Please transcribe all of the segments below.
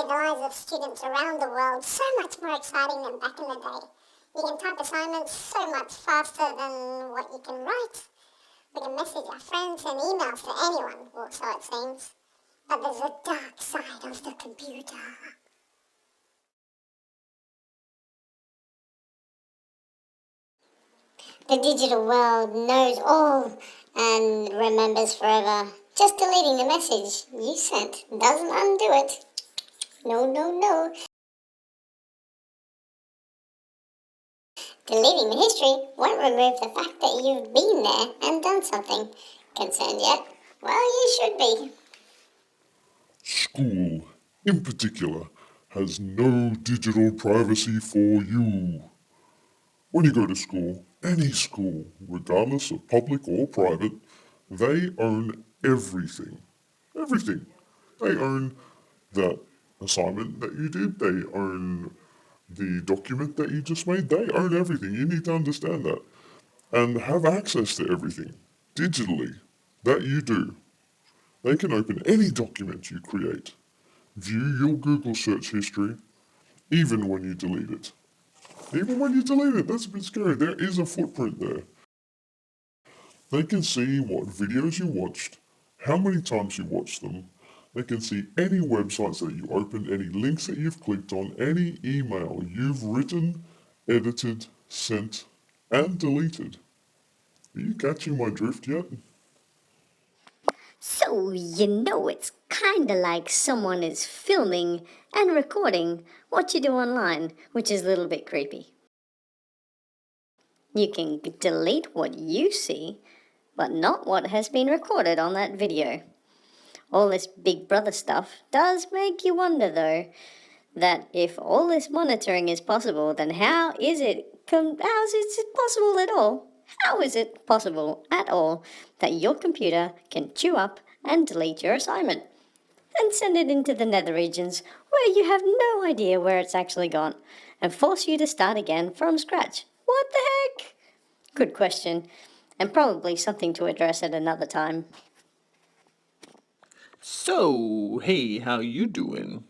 made the lives of students around the world so much more exciting than back in the day. You can type assignments so much faster than what you can write. We can message our friends and emails to anyone, or so it seems. But there's a dark side of the computer. The digital world knows all and remembers forever. Just deleting the message you sent doesn't undo it. No, no, no. Deleting the history won't remove the fact that you've been there and done something. Concerned yet? Well, you should be. School, in particular, has no digital privacy for you. When you go to school, any school, regardless of public or private, they own everything. Everything. They own that assignment that you did, they own the document that you just made, they own everything. You need to understand that. And have access to everything, digitally, that you do. They can open any document you create, view your Google search history, even when you delete it. Even when you delete it, that's a bit scary. There is a footprint there. They can see what videos you watched, how many times you watched them. They can see any websites that you opened, any links that you've clicked on, any email you've written, edited, sent, and deleted. Are you catching my drift yet? So, it's kinda like someone is filming and recording what you do online, which is a little bit creepy. You can delete what you see, but not what has been recorded on that video. All this Big Brother stuff does make you wonder, though, that if all this monitoring is possible, then how is it possible at all? How is it possible at all that your computer can chew up and delete your assignment, then send it into the nether regions where you have no idea where it's actually gone, and force you to start again from scratch? What the heck? Good question, and probably something to address at another time. So, hey, how you doing?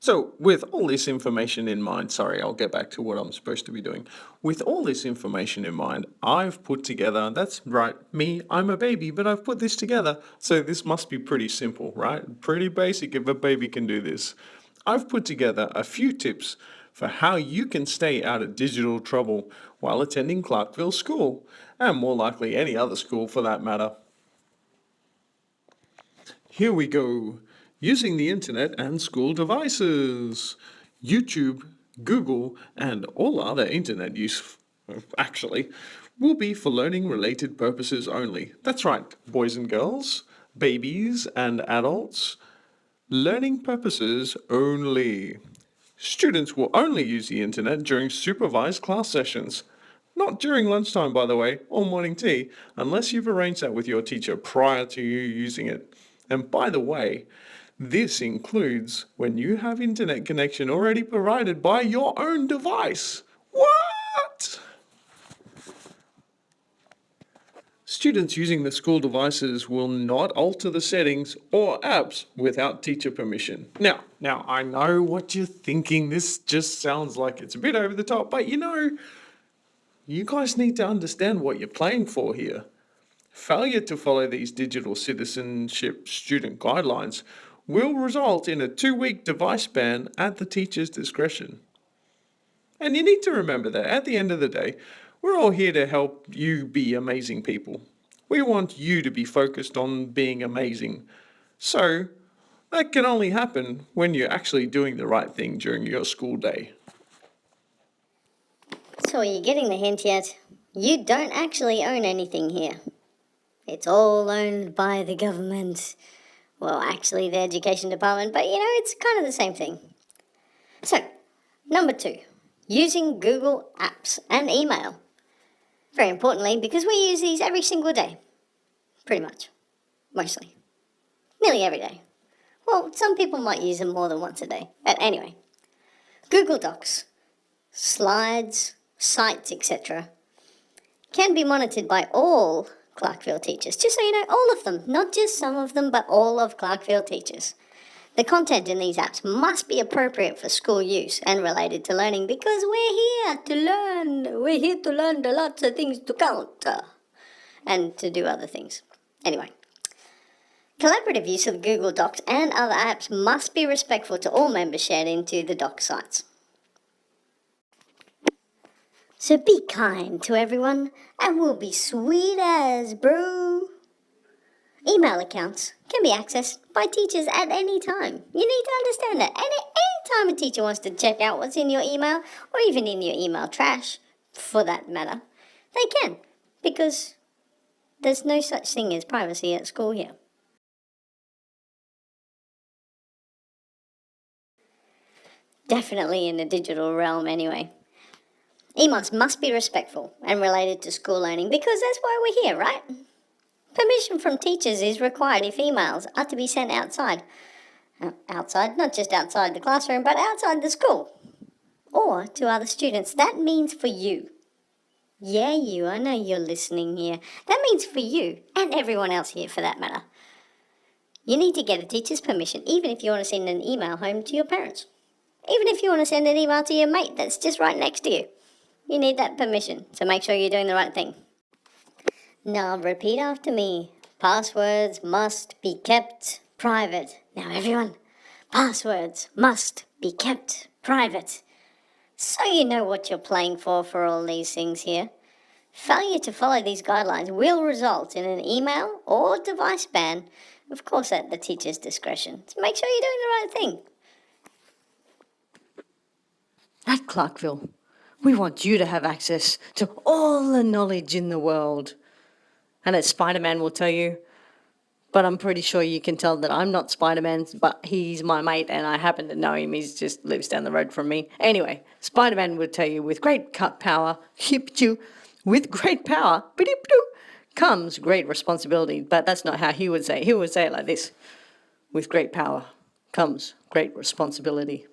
So, with all this information in mind, sorry, I'll get back to what I'm supposed to be doing. With all this information in mind, I've put together, that's right, me, I'm a baby, but I've put this together, so this must be pretty simple, right? Pretty basic if a baby can do this. I've put together a few tips for how you can stay out of digital trouble while attending Clarkville School, and more likely any other school for that matter. Here we go. Using the internet and school devices. YouTube, Google, and all other internet use, actually, will be for learning related purposes only. That's right, boys and girls, babies and adults. Learning purposes only. Students will only use the internet during supervised class sessions. Not during lunchtime, by the way, or morning tea, unless you've arranged that with your teacher prior to you using it. And by the way, this includes when you have internet connection already provided by your own device. What? Students using the school devices will not alter the settings or apps without teacher permission. Now, I know what you're thinking. This just sounds like it's a bit over the top, but you guys need to understand what you're playing for here. Failure to follow these digital citizenship student guidelines will result in a 2-week device ban at the teacher's discretion. And you need to remember that at the end of the day, we're all here to help you be amazing people. We want you to be focused on being amazing. So, that can only happen when you're actually doing the right thing during your school day. So, are you getting the hint yet? You don't actually own anything here. It's all owned by the government. Well, actually, the education department, but it's kind of the same thing. So, number 2, using Google Apps and email. Very importantly, because we use these every single day. Pretty much. Mostly. Nearly every day. Well, some people might use them more than once a day. But anyway, Google Docs, slides, sites, etc. can be monitored by all Clarkville teachers. Just so you know, all of them. Not just some of them, but all of Clarkville teachers. The content in these apps must be appropriate for school use and related to learning because we're here to learn. We're here to learn the lots of things to count and to do other things. Anyway, collaborative use of Google Docs and other apps must be respectful to all members shared into the doc sites. So be kind to everyone and we'll be sweet as, bro. Email accounts can be accessed by teachers at any time. You need to understand that any time a teacher wants to check out what's in your email, or even in your email trash, for that matter, they can, because there's no such thing as privacy at school here. Definitely in the digital realm anyway. Emails must be respectful and related to school learning because that's why we're here, right? Permission from teachers is required if emails are to be sent outside. Outside, not just outside the classroom, but outside the school. Or to other students. That means for you. Yeah, you, I know you're listening here. That means for you, and everyone else here for that matter. You need to get a teacher's permission, even if you want to send an email home to your parents. Even if you want to send an email to your mate that's just right next to you. You need that permission, so make sure you're doing the right thing. Now repeat after me. Passwords must be kept private. Now everyone, passwords must be kept private. So you know what you're playing for all these things here. Failure to follow these guidelines will result in an email or device ban, of course at the teacher's discretion. So make sure you're doing the right thing. At Clarkville, we want you to have access to all the knowledge in the world. And as Spider-Man will tell you, but I'm pretty sure you can tell that I'm not Spider-Man, but he's my mate and I happen to know him. He just lives down the road from me. Anyway, Spider-Man would tell you with great power, with great power, comes great responsibility. But that's not how he would say it. He would say it like this. With great power comes great responsibility.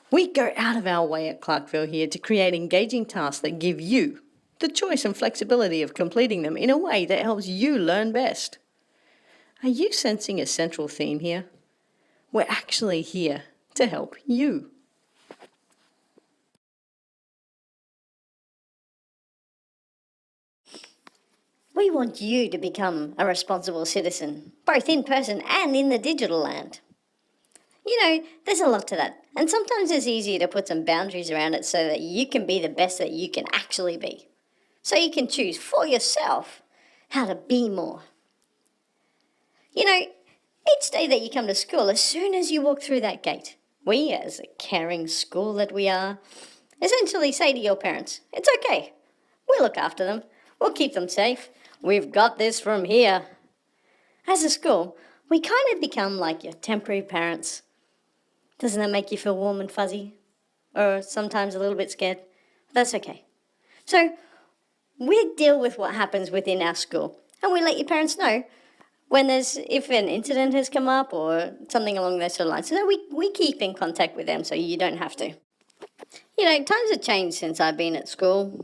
We go out of our way at Clarkville here to create engaging tasks that give you the choice and flexibility of completing them in a way that helps you learn best. Are you sensing a central theme here? We're actually here to help you. We want you to become a responsible citizen, both in person and in the digital land. You know, there's a lot to that, and sometimes it's easier to put some boundaries around it so that you can be the best that you can actually be. So you can choose for yourself how to be more. You know, each day that you come to school, as soon as you walk through that gate, we, as a caring school that we are, essentially say to your parents, it's okay, we'll look after them, we'll keep them safe, we've got this from here. As a school, we kind of become like your temporary parents. Doesn't that make you feel warm and fuzzy? Or sometimes a little bit scared? That's okay. So, we deal with what happens within our school, and we let your parents know if an incident has come up or something along those sort of lines. So we keep in contact with them so you don't have to. You know, times have changed since I've been at school.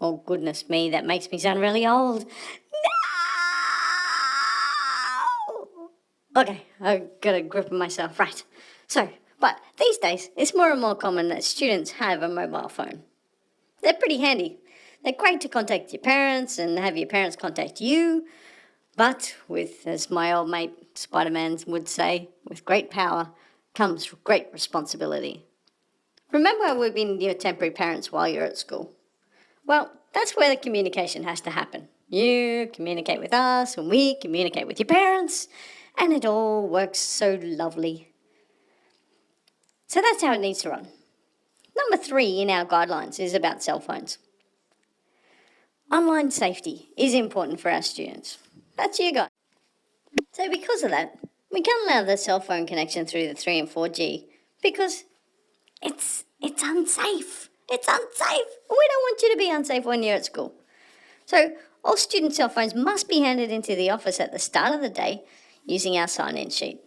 Oh, goodness me, that makes me sound really old. No! Okay, I've got a grip of myself. Right. So, but these days, it's more and more common that students have a mobile phone. They're pretty handy. They're great to contact your parents and have your parents contact you. But with, as my old mate Spider-Man would say, with great power comes great responsibility. Remember we've been your temporary parents while you're at school? Well, that's where the communication has to happen. You communicate with us and we communicate with your parents, and it all works so lovely. So that's how it needs to run. Number 3 in our guidelines is about cell phones. Online safety is important for our students. That's you guys. So because of that, we can't allow the cell phone connection through the 3 and 4G because it's unsafe. It's unsafe. We don't want you to be unsafe when you're at school. So all student cell phones must be handed into the office at the start of the day using our sign-in sheet.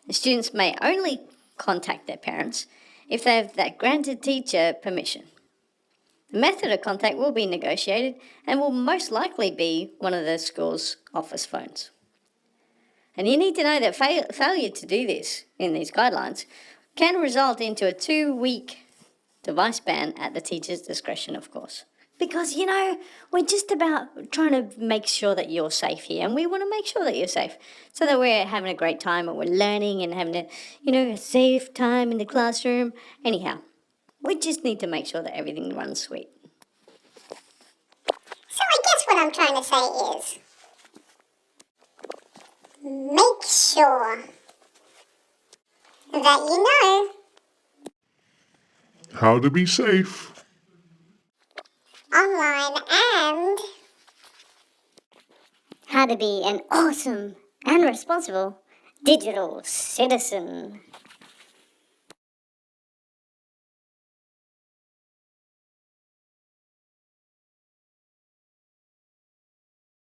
The students may only contact their parents if they have that granted teacher permission. The method of contact will be negotiated and will most likely be one of the school's office phones. And you need to know that failure to do this in these guidelines can result into a 2-week device ban at the teacher's discretion, of course. Because, we're just about trying to make sure that you're safe here, and we want to make sure that you're safe so that we're having a great time and we're learning and having a safe time in the classroom. Anyhow, we just need to make sure that everything runs sweet. So I guess what I'm trying to say is, make sure that you know How to be safe. online and How to be an awesome and responsible digital citizen.